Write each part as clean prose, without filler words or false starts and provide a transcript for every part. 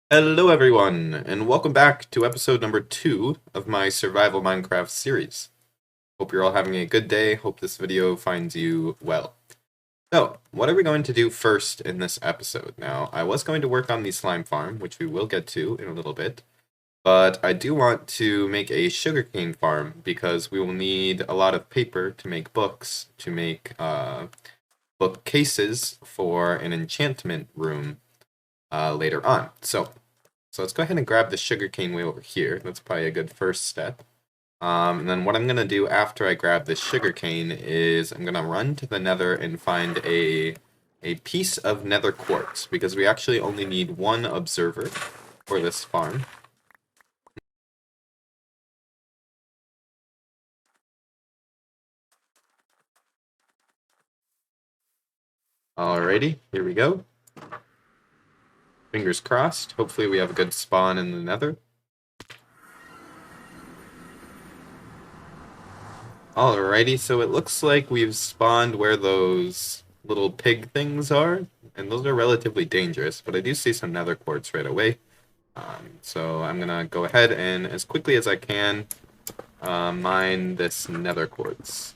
Hello everyone, and welcome back to episode number 2 of my Survival Minecraft series. Hope you're all having a good day, hope this video finds you well. So, what are we going to do first in this episode? Now, I was going to work on the slime farm, which we will get to in a little bit, but I do want to make a sugarcane farm because we will need a lot of paper to make books, to make bookcases for an enchantment room later on. So let's go ahead and grab the sugarcane way over here. That's probably a good first step. And then what I'm going to do after I grab this sugarcane is I'm going to run to the nether and find a piece of nether quartz, because we actually only need one observer for this farm. Alrighty, here we go. Fingers crossed. Hopefully we have a good spawn in the nether. Alrighty, so it looks like we've spawned where those little pig things are, and those are relatively dangerous, but I do see some nether quartz right away. So I'm gonna go ahead and, as quickly as I can, mine this nether quartz.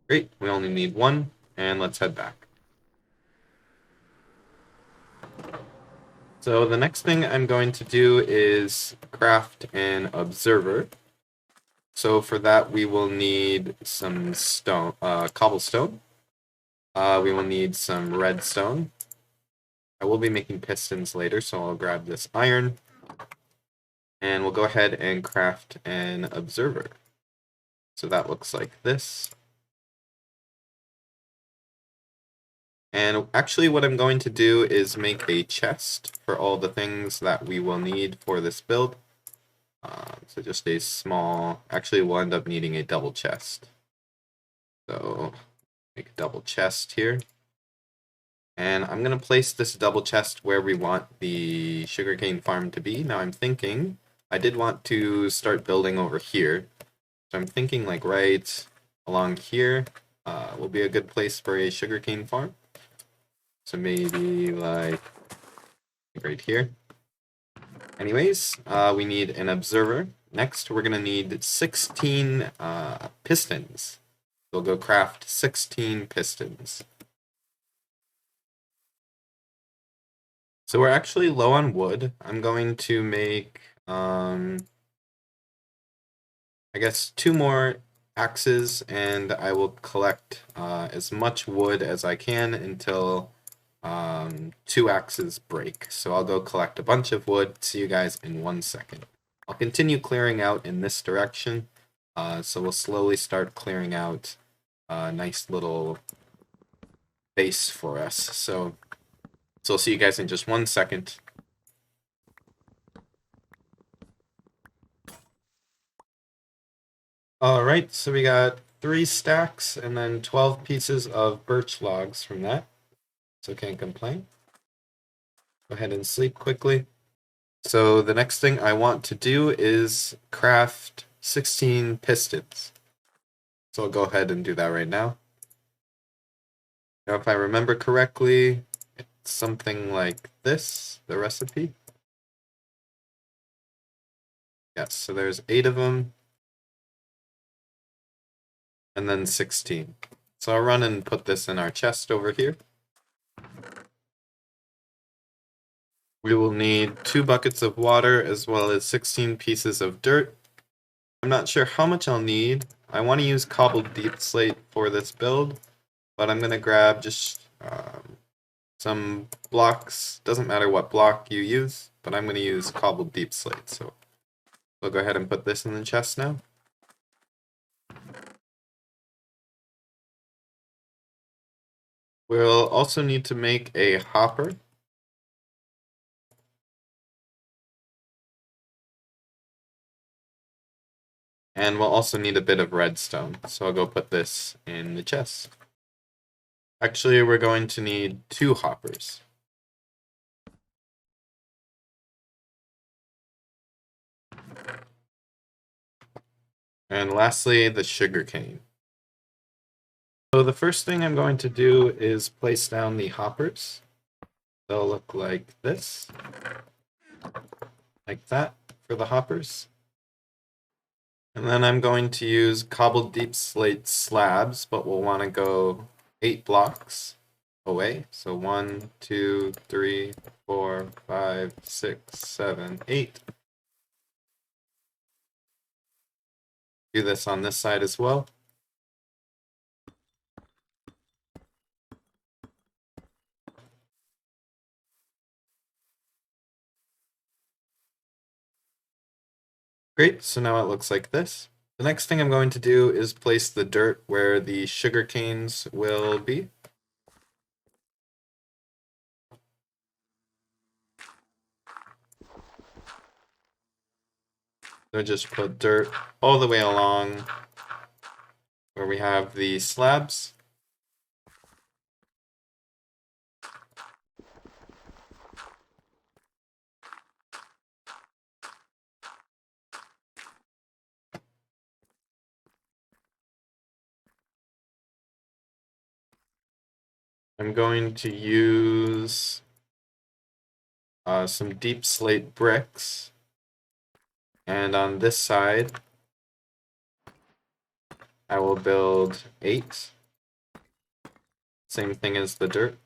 Great, we only need one, and let's head back. So the next thing I'm going to do is craft an observer. So for that we will need some stone, cobblestone. We will need some redstone. I will be making pistons later, so I'll grab this iron. And we'll go ahead and craft an observer. So that looks like this. And actually what I'm going to do is make a chest for all the things that we will need for this build. So just a small, actually we'll end up needing a double chest. So make a double chest here. And I'm going to place this double chest where we want the sugarcane farm to be. Now I'm thinking, I did want to start building over here. So I'm thinking like right along here will be a good place for a sugarcane farm. So maybe like right here. Anyways, we need an observer. Next, we're going to need 16 pistons. We'll go craft 16 pistons. So we're actually low on wood. I'm going to make, I guess, 2 more axes, and I will collect as much wood as I can until 2 axes break. So I'll go collect a bunch of wood. See you guys in 1 second. I'll continue clearing out in this direction. So we'll slowly start clearing out a nice little base for us. So I'll see you guys in just 1 second. Alright, so we got 3 stacks and then 12 pieces of birch logs from that. So can't complain. Go ahead and sleep quickly. So the next thing I want to do is craft 16 pistons. So I'll go ahead and do that right now. Now if I remember correctly, it's something like this, the recipe. Yes, so there's 8 of them. And then 16. So I'll run and put this in our chest over here. We will need 2 buckets of water as well as 16 pieces of dirt. I'm not sure how much I'll need. I want to use cobbled deep slate for this build, but I'm going to grab just some blocks. Doesn't matter what block you use, but I'm going to use cobbled deep slate. So we'll go ahead and put this in the chest now. We'll also need to make a hopper. And we'll also need a bit of redstone, so I'll go put this in the chest. Actually, we're going to need 2 hoppers. And lastly, the sugarcane. So the first thing I'm going to do is place down the hoppers. they'll look like this. Like that for the hoppers. And then I'm going to use cobbled deep slate slabs, but we'll want to go 8 blocks away. So 1, 2, 3, 4, 5, 6, 7, 8. Do this on this side as well. Great, so now it looks like this. The next thing I'm going to do is place the dirt where the sugar canes will be. So just put dirt all the way along where we have the slabs. I'm going to use some deep slate bricks. And on this side, I will build 8. Same thing as the dirt.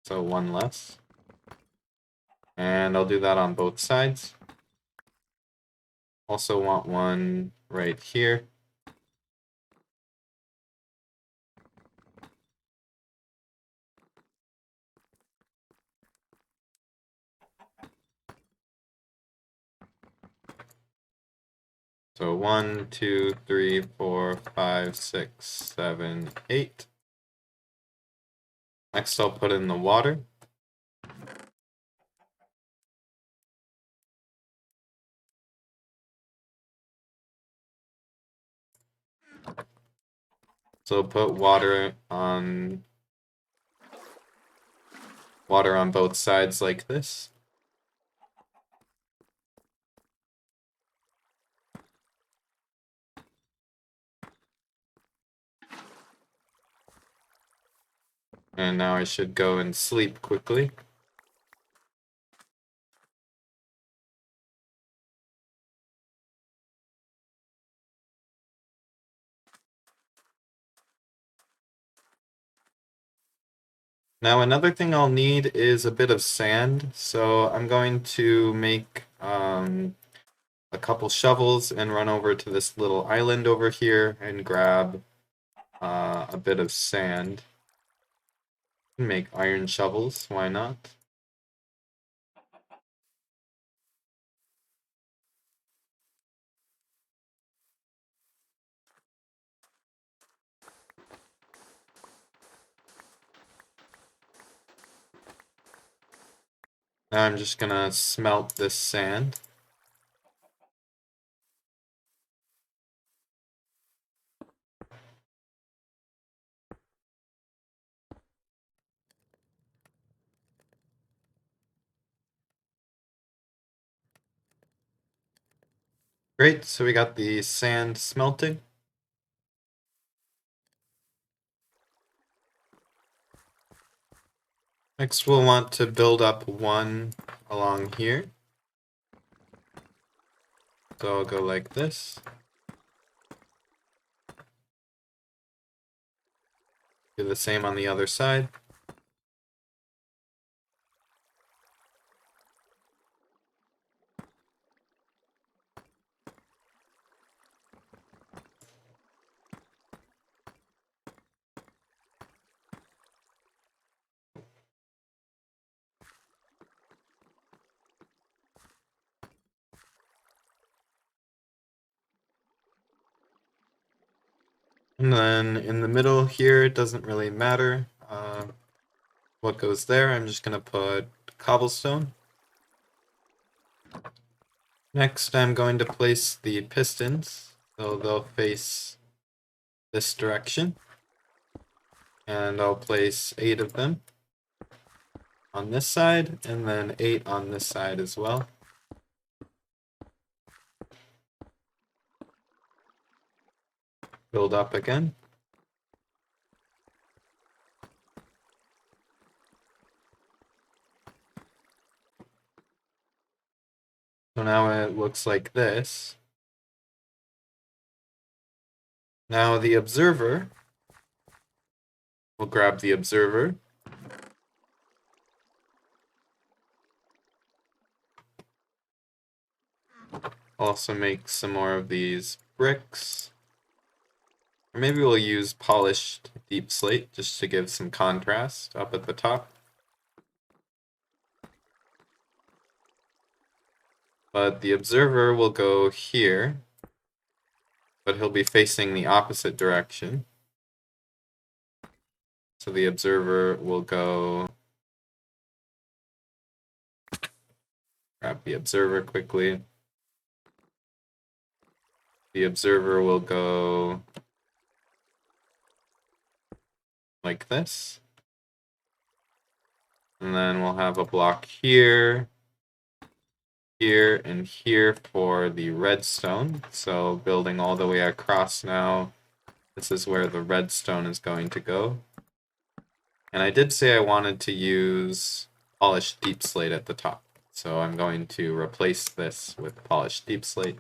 So 1 less. And I'll do that on both sides. Also want one right here. So 1, 2, 3, 4, 5, 6, 7, 8. Next I'll put in the water. So put water on both sides like this. And now I should go and sleep quickly. Now another thing I'll need is a bit of sand, so I'm going to make a couple shovels and run over to this little island over here and grab a bit of sand. Make iron shovels, why not? Now I'm just gonna smelt this sand. Great, so we got the sand smelting. Next we'll want to build up one along here. So I'll go like this. Do the same on the other side. And then in the middle here, it doesn't really matter what goes there. I'm just going to put cobblestone. Next, I'm going to place the pistons, so they'll face this direction. And I'll place 8 of them on this side, and then 8 on this side as well. Build up again. So now it looks like this. Now the observer, we'll grab the observer. Also make some more of these bricks. Or maybe we'll use polished deep slate just to give some contrast up at the top. But the observer will go here, but he'll be facing the opposite direction. So the observer will go, grab the observer quickly. The observer will go like this. And then we'll have a block here, here, and here for the redstone. So building all the way across now, this is where the redstone is going to go. And I did say I wanted to use polished deep slate at the top. So I'm going to replace this with polished deep slate.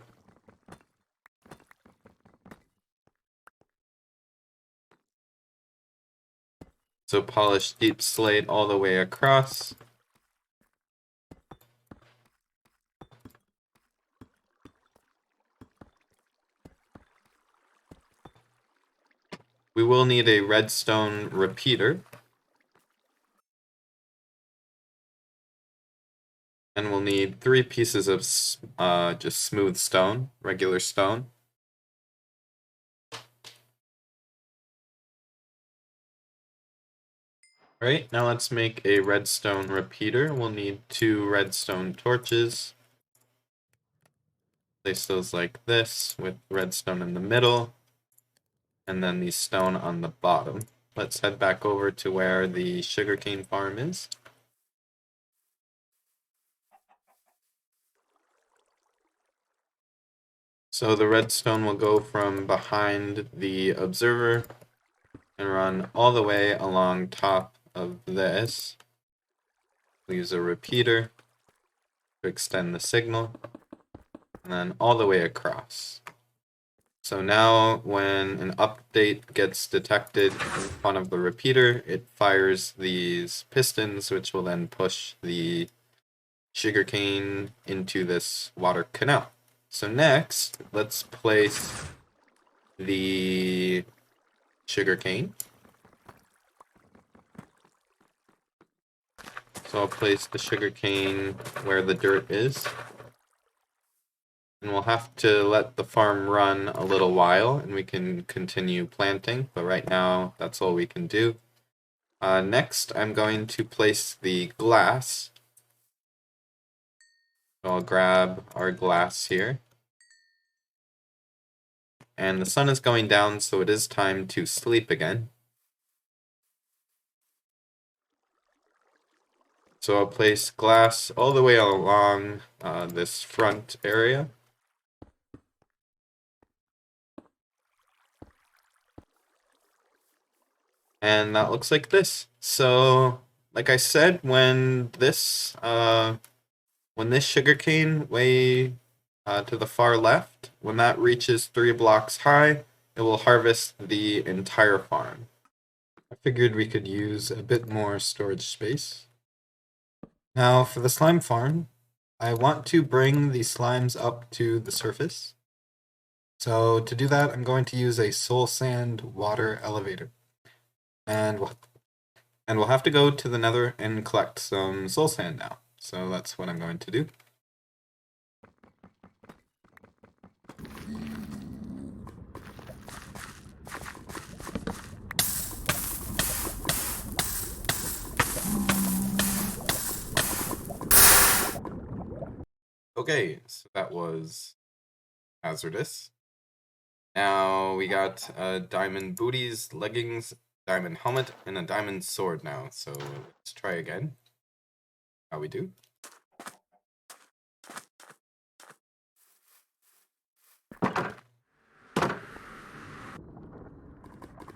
So polished deep slate all the way across. We will need a redstone repeater. And we'll need 3 pieces of just smooth stone, regular stone. Alright, now let's make a redstone repeater. We'll need 2 redstone torches. Place those like this, with redstone in the middle, and then the stone on the bottom. Let's head back over to where the sugarcane farm is. So the redstone will go from behind the observer and run all the way along top of this. We'll use a repeater to extend the signal, and then all the way across. So now when an update gets detected in front of the repeater, it fires these pistons, which will then push the sugarcane into this water canal. So next, let's place the sugarcane. So I'll place the sugarcane where the dirt is. And we'll have to let the farm run a little while, and we can continue planting, but right now, that's all we can do. Next, I'm going to place the glass. So I'll grab our glass here. And the sun is going down, so it is time to sleep again. So I'll place glass all the way along this front area. And that looks like this. So, like I said, when this sugarcane way to the far left, when that reaches 3 blocks high, it will harvest the entire farm. I figured we could use a bit more storage space. Now for the slime farm, I want to bring the slimes up to the surface. So to do that, I'm going to use a soul sand water elevator. And we'll have to go to the nether and collect some soul sand now. So that's what I'm going to do. Okay, so that was hazardous. Now we got diamond booties, leggings, diamond helmet, and a diamond sword now. So let's try again. How we do?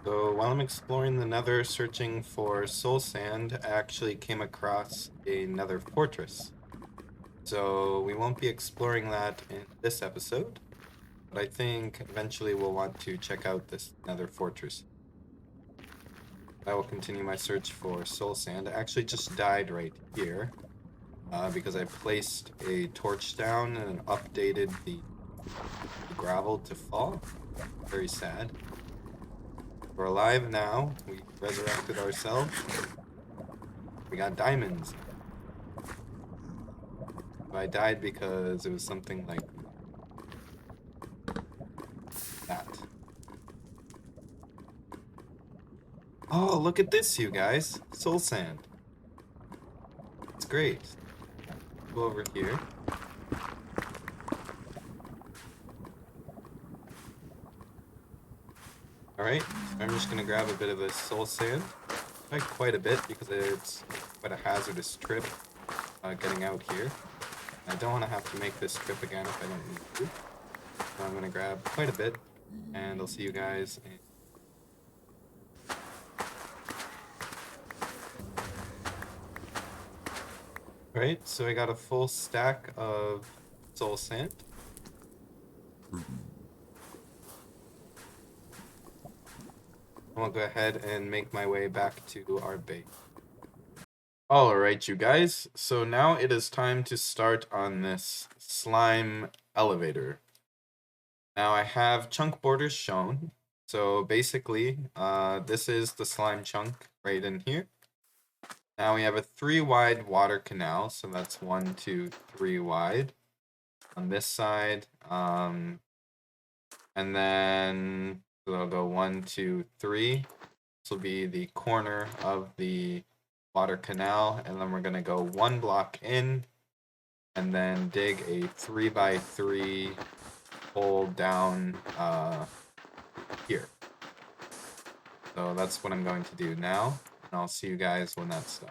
So while I'm exploring the nether searching for soul sand, I actually came across a nether fortress. So we won't be exploring that in this episode, but I think eventually we'll want to check out this nether fortress. I will continue my search for soul sand. I actually just died right here because I placed a torch down and updated the gravel to fall. Very sad. We're alive now. We resurrected ourselves. We got diamonds. I died because it was something like that. Oh, look at this, you guys. Soul sand. It's great. Go over here. Alright, so I'm just gonna grab a bit of this soul sand. Like quite a bit because it's quite a hazardous trip getting out here. I don't want to have to make this trip again if I don't need to. So I'm gonna grab quite a bit and I'll see you guys in... Alright, so I got a full stack of soul sand. I'll go ahead and make my way back to our base. Alright, you guys, so now it is time to start on this slime elevator. Now I have chunk borders shown, so basically this is the slime chunk right in here. Now we have a 3 wide water canal, so that's 1, 2, 3 wide on this side, and then so it'll go 1, 2, 3. This will be the corner of the water canal, and then we're gonna go 1 block in, and then dig a 3x3 hole down here. So that's what I'm going to do now, and I'll see you guys when that's done.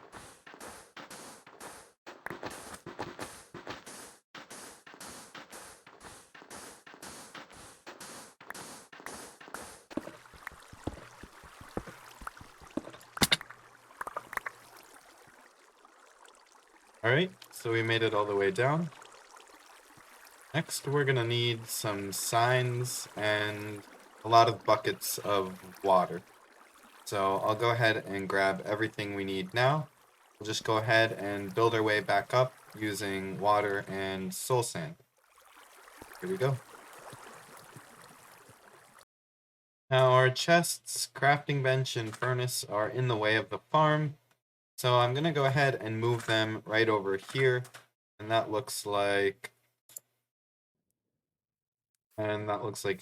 Alright, so we made it all the way down. Next, we're gonna need some signs and a lot of buckets of water. So I'll go ahead and grab everything we need now. We'll just go ahead and build our way back up using water and soul sand. Here we go. Now our chests, crafting bench, and furnace are in the way of the farm. So I'm gonna go ahead and move them right over here. And that looks like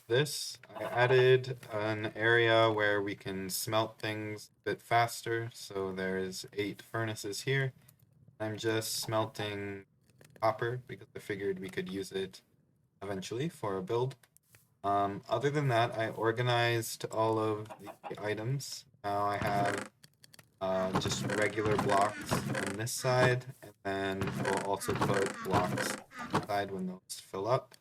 this. I added an area where we can smelt things a bit faster. So there's 8 furnaces here. I'm just smelting copper because I figured we could use it eventually for a build. Other than that, I organized all of the items. Now I have just regular blocks on this side, and then we'll also put blocks inside when those fill up.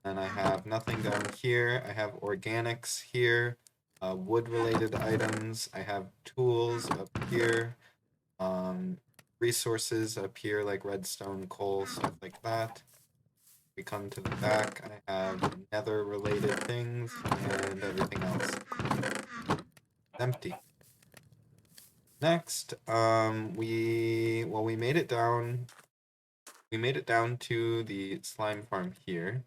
And I have nothing down here. I have organics here, wood-related items. I have tools up here, resources up here like redstone, coal, stuff like that. We come to the back. I have nether-related things and everything else. Empty. Next, we made it down. We made it down to the slime farm here.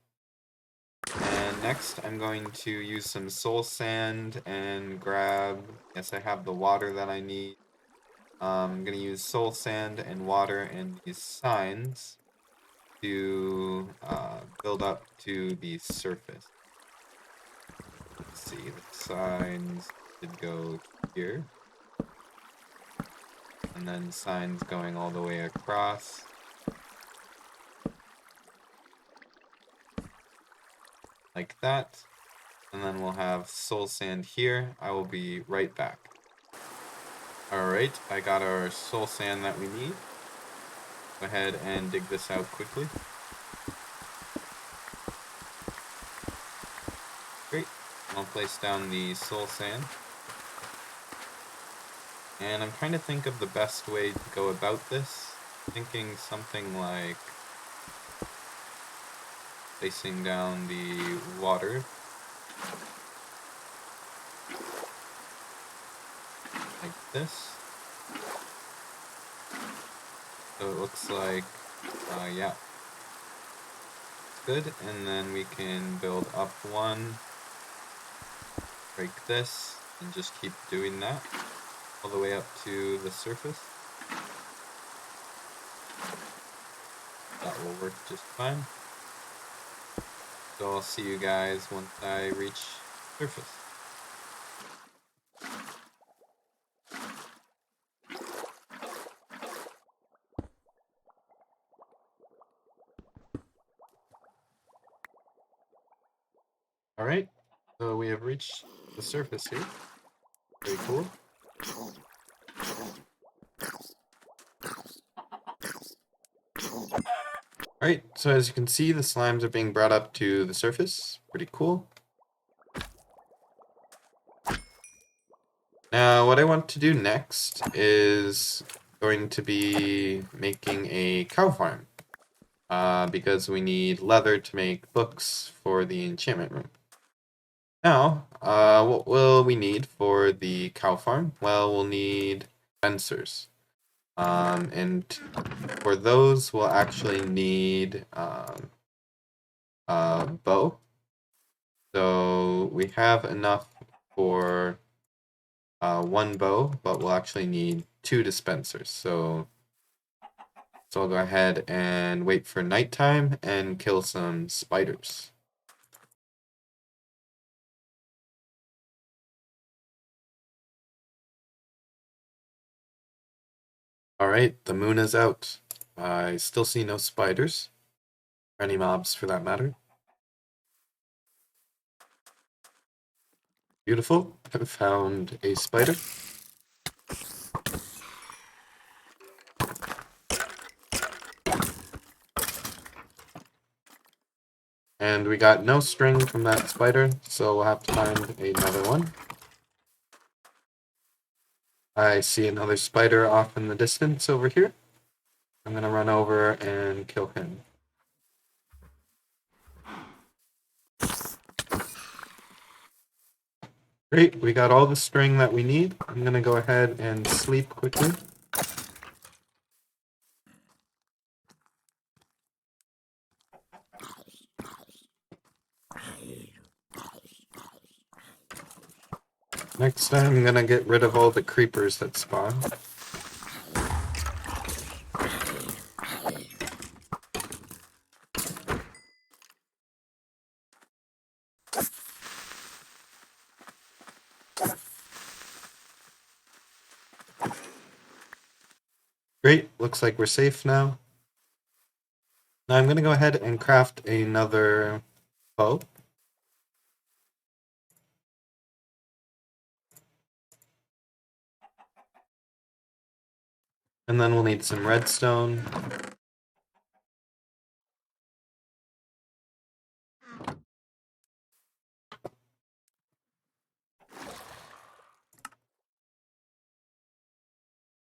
And next, I'm going to use some soul sand and grab. Yes, I have the water that I need. I'm gonna use soul sand and water and these signs to build up to the surface. Let's see, the signs should go here. And then signs going all the way across. Like that. And then we'll have soul sand here. I will be right back. Alright, I got our soul sand that we need. Go ahead and dig this out quickly. Great. I'll place down the soul sand. And I'm trying to think of the best way to go about this. Thinking something like placing down the water like this. So it looks like, yeah, it's good. And then we can build up one, break this, and just keep doing that all the way up to the surface. That will work just fine. So I'll see you guys once I reach surface. Alright, so we have reached the surface here. Very cool. Alright, so as you can see, the slimes are being brought up to the surface. Pretty cool. Now, what I want to do next is going to be making a cow farm. Because we need leather to make books for the enchantment room. Now, what will we need for the cow farm? Well, we'll need fencers. And for those, we'll actually need a bow. So we have enough for one bow, but we'll actually need 2 dispensers. So I'll go ahead and wait for nighttime and kill some spiders. Alright, the moon is out. I still see no spiders, or any mobs for that matter. Beautiful, I've found a spider. And we got no string from that spider, so we'll have to find another one. I see another spider off in the distance over here. I'm gonna run over and kill him. Great, we got all the string that we need. I'm gonna go ahead and sleep quickly. Next I'm gonna get rid of all the creepers that spawn. Great, looks like we're safe now. Now I'm going to go ahead and craft another bow. And then we'll need some redstone.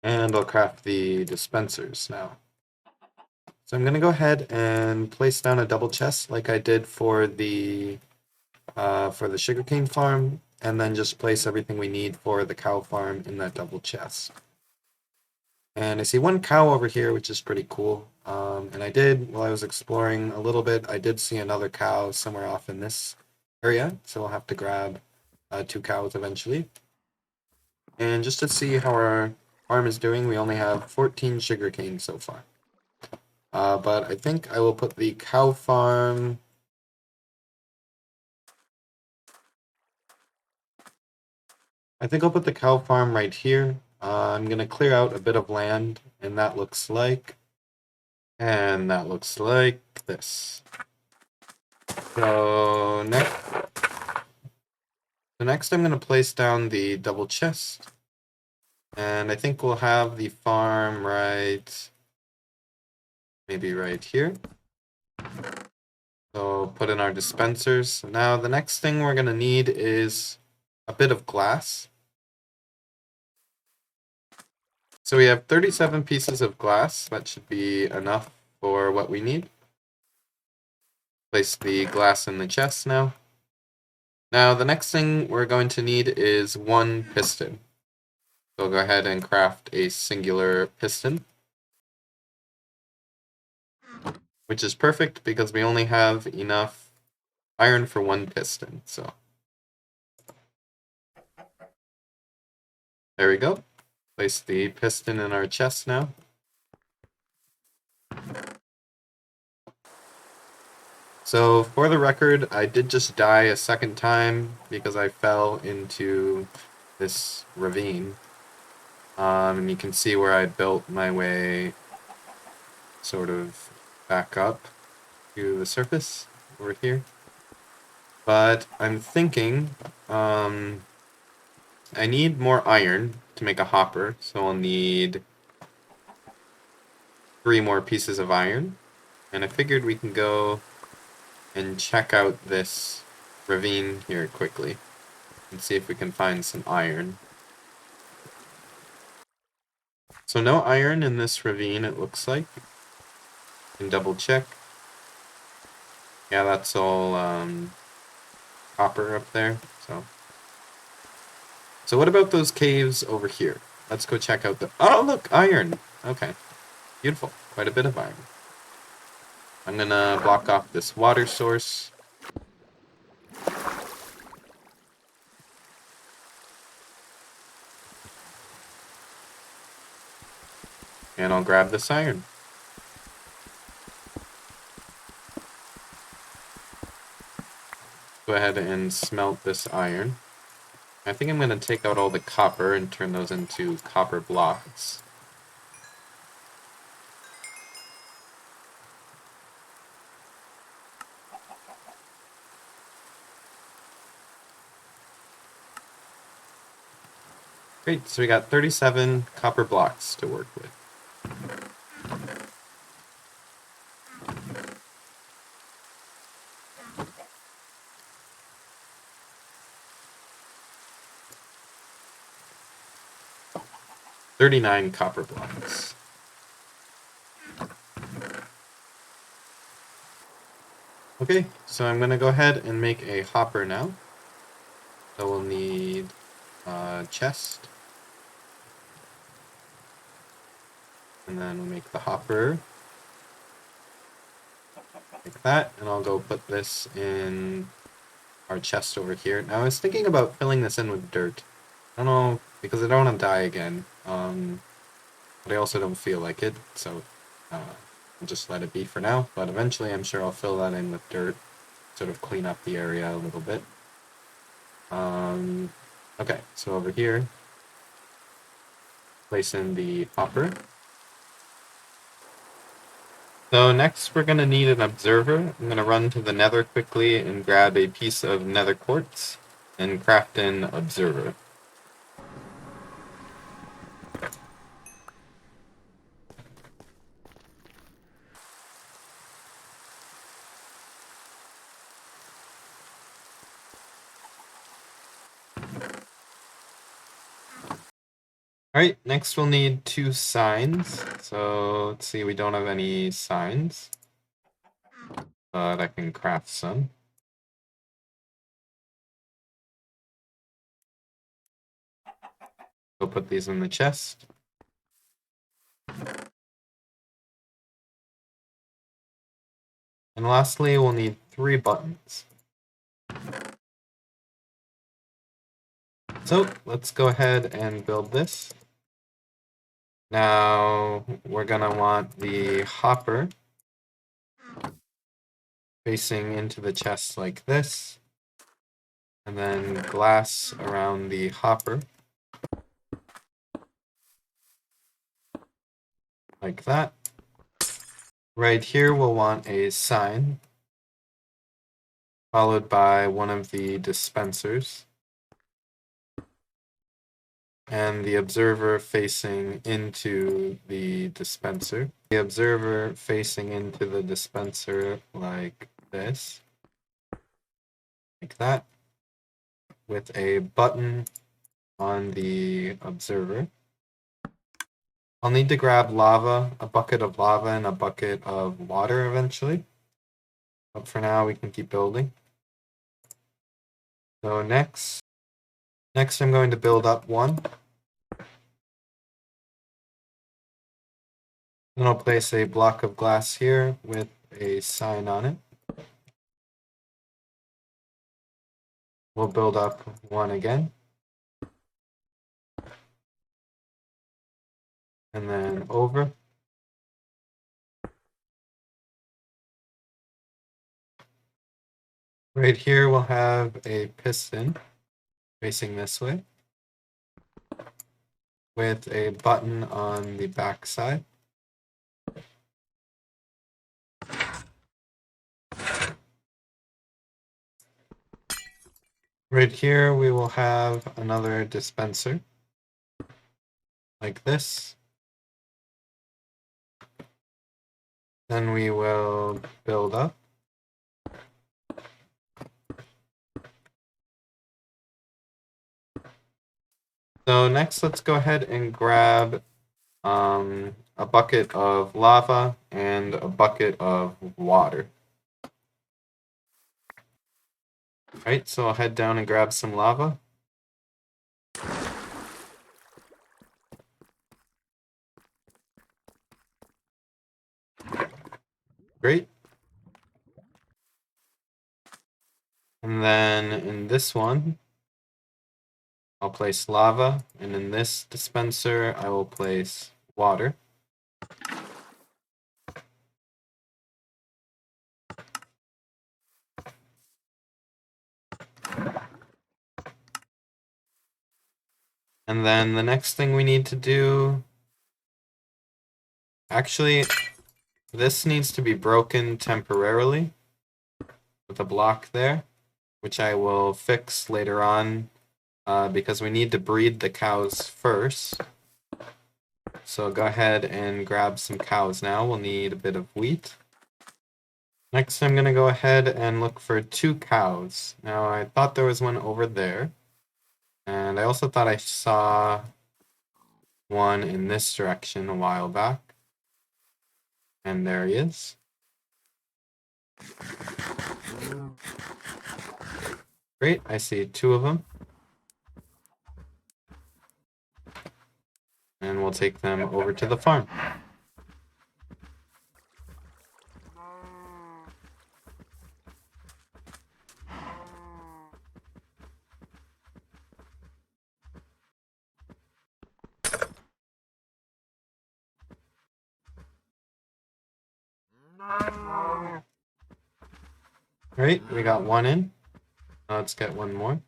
And I'll craft the dispensers now. So I'm going to go ahead and place down a double chest like I did for the sugarcane farm, and then just place everything we need for the cow farm in that double chest. And I see one cow over here, which is pretty cool. And I did, while I was exploring a little bit, I did see another cow somewhere off in this area, so I'll have to grab 2 cows eventually. And just to see how our farm is doing, we only have 14 sugarcane so far. But I think I will put the cow farm... I think I'll put the cow farm right here. I'm going to clear out a bit of land, and that looks like... And that looks like this. So next I'm going to place down the double chest. And I think we'll have the farm maybe right here. So put in our dispensers. Now the next thing we're going to need is a bit of glass. So we have 37 pieces of glass. That should be enough for what we need. Place the glass in the chest now. Now the next thing we're going to need is one piston. So I'll go ahead and craft a singular piston, which is perfect because we only have enough iron for one piston. So there we go. Place the piston in our chest now. So for the record, I did just die a second time because I fell into this ravine. And you can see where I built my way sort of back up to the surface over here. But I'm thinking I need more iron to make a hopper, so I'll need 3 more pieces of iron. And I figured we can go and check out this ravine here quickly and see if we can find some iron. So no iron in this ravine, it looks like. You can double check. Yeah, that's all copper up there. So what about those caves over here? Let's go check out the... Oh, look! Iron! Okay. Beautiful. Quite a bit of iron. I'm gonna block off this water source. And I'll grab this iron. Go ahead and smelt this iron. I think I'm gonna take out all the copper and turn those into copper blocks. Great, so we got 37 copper blocks to work with. $39 copper blocks. Okay, so I'm gonna go ahead and make a hopper now. So we'll need a chest. And then we'll make the hopper. Like that, and I'll go put this in our chest over here. Now I was thinking about filling this in with dirt. I don't know, because I don't want to die again. But I also don't feel like it, so I'll just let it be for now. But eventually I'm sure I'll fill that in with dirt, sort of clean up the area a little bit. Okay, so over here, place in the hopper. So next we're going to need an observer. I'm going to run to the nether quickly and grab a piece of nether quartz and craft an observer. Alright, next we'll need 2 signs. So let's see, we don't have any signs, but I can craft some. We'll put these in the chest. And lastly, we'll need 3 buttons. So let's go ahead and build this. Now we're gonna want the hopper facing into the chest like this, and then glass around the hopper like that. Right here we'll want a sign followed by one of the dispensers and the observer facing into the dispenser. The observer facing into the dispenser like this, like that, with a button on the observer. I'll need to grab lava, a bucket of lava and a bucket of water eventually. But for now, we can keep building. So next I'm going to build up one. Then I'll place a block of glass here with a sign on it. We'll build up one again. And then over. Right here we'll have a piston facing this way with a button on the back side. Right here we will have another dispenser like this. Then we will build up. So next let's go ahead and grab a bucket of lava and a bucket of water. Alright, so I'll head down and grab some lava. Great. And then in this one, I'll place lava, and in this dispenser, I will place water. And then the next thing we need to do, actually, this needs to be broken temporarily with a block there, which I will fix later on because we need to breed the cows first. So go ahead and grab some cows now. We'll need a bit of wheat. Next, I'm going to go ahead and look for 2 cows. Now, I thought there was one over there. And I also thought I saw one in this direction a while back. And there he is. Great, I see 2 of them. And we'll take them over to the farm. Alright, we got 1 in. Now let's get 1 more.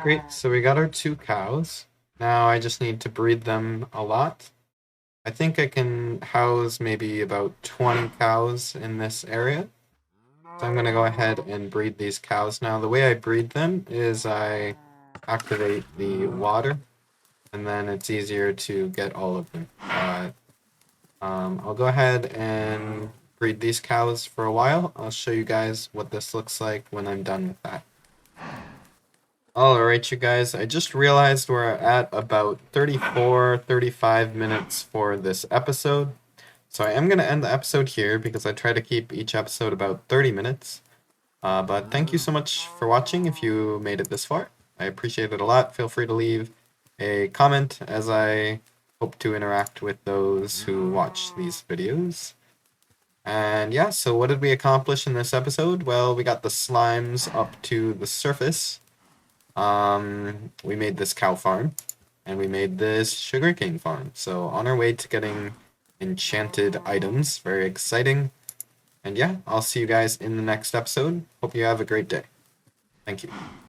Great, so we got our 2 cows. Now I just need to breed them a lot. I think I can house maybe about 20 cows in this area. So I'm going to go ahead and breed these cows now. The way I breed them is I activate the water, and then it's easier to get all of them. I'll go ahead and breed these cows for a while. I'll show you guys what this looks like when I'm done with that. Alright, you guys, I just realized we're at about 35 minutes for this episode. So I am going to end the episode here because I try to keep each episode about 30 minutes. But thank you so much for watching if you made it this far. I appreciate it a lot. Feel free to leave a comment as I hope to interact with those who watch these videos. And yeah, so what did we accomplish in this episode? Well, we got the slimes up to the surface. We made this cow farm, and we made this sugarcane farm. So on our way to getting enchanted items. Very exciting. And yeah, I'll see you guys in the next episode. Hope you have a great day. Thank you.